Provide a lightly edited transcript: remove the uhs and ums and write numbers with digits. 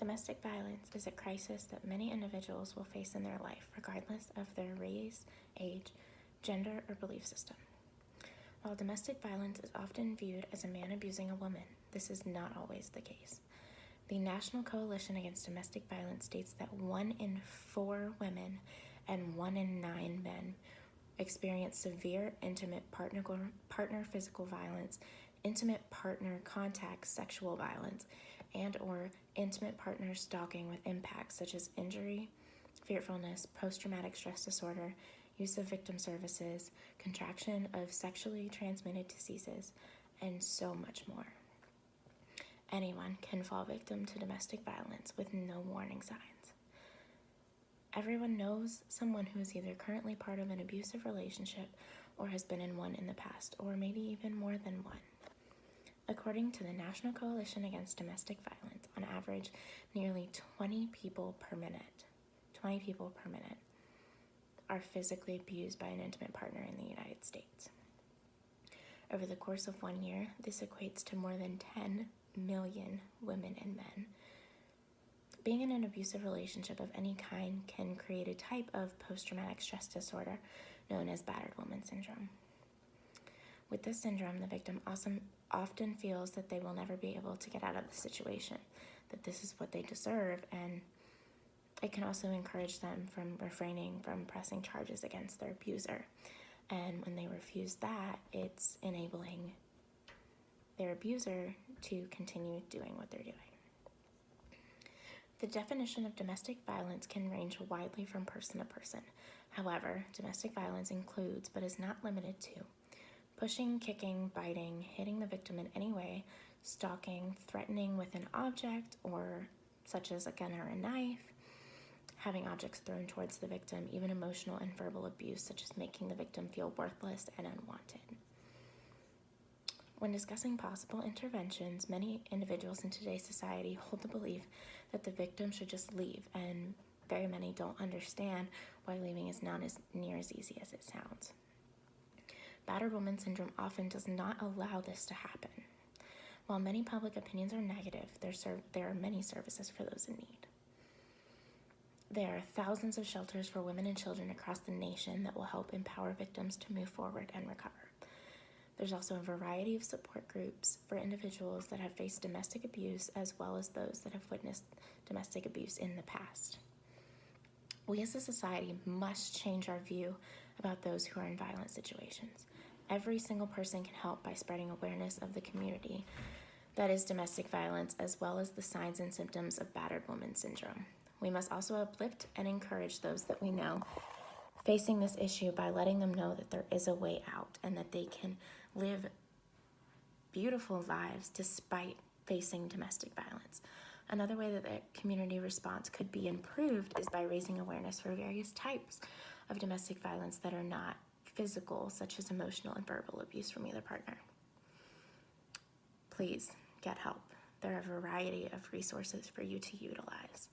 Domestic violence is a crisis that many individuals will face in their life, regardless of their race, age, gender, or belief system. While domestic violence is often viewed as a man abusing a woman, this is not always the case. The National Coalition Against Domestic Violence states that 1 in 4 women and 1 in 9 men experience severe intimate partner physical violence, intimate partner contact sexual violence, and or intimate partner stalking with impacts such as injury, fearfulness, post-traumatic stress disorder, use of victim services, contraction of sexually transmitted diseases, and so much more. Anyone can fall victim to domestic violence with no warning signs. Everyone knows someone who is either currently part of an abusive relationship or has been in one in the past, or maybe even more than one. According to the National Coalition Against Domestic Violence, on average, nearly 20 people per minute are physically abused by an intimate partner in the United States. Over the course of 1 year, this equates to more than 10 million women and men. Being in an abusive relationship of any kind can create a type of post-traumatic stress disorder known as battered woman syndrome. With this syndrome, the victim often feels that they will never be able to get out of the situation, that this is what they deserve, and it can also encourage them from refraining from pressing charges against their abuser. And when they refuse that, it's enabling their abuser to continue doing what they're doing. The definition of domestic violence can range widely from person to person. However, domestic violence includes, but is not limited to, pushing, kicking, biting, hitting the victim in any way, stalking, threatening with an object, or such as a gun or a knife, having objects thrown towards the victim, even emotional and verbal abuse, such as making the victim feel worthless and unwanted. When discussing possible interventions, many individuals in today's society hold the belief that the victim should just leave, and very many don't understand why leaving is not as near as easy as it sounds. Battered woman syndrome often does not allow this to happen. While many public opinions are negative, there are many services for those in need. There are thousands of shelters for women and children across the nation that will help empower victims to move forward and recover. There's also a variety of support groups for individuals that have faced domestic abuse, as well as those that have witnessed domestic abuse in the past. We as a society must change our view about those who are in violent situations. Every single person can help by spreading awareness of the community that is domestic violence, as well as the signs and symptoms of battered woman syndrome. We must also uplift and encourage those that we know facing this issue by letting them know that there is a way out and that they can live beautiful lives despite facing domestic violence. Another way that the community response could be improved is by raising awareness for various types of domestic violence that are not physical, such as emotional and verbal abuse from either partner. Please get help. There are a variety of resources for you to utilize.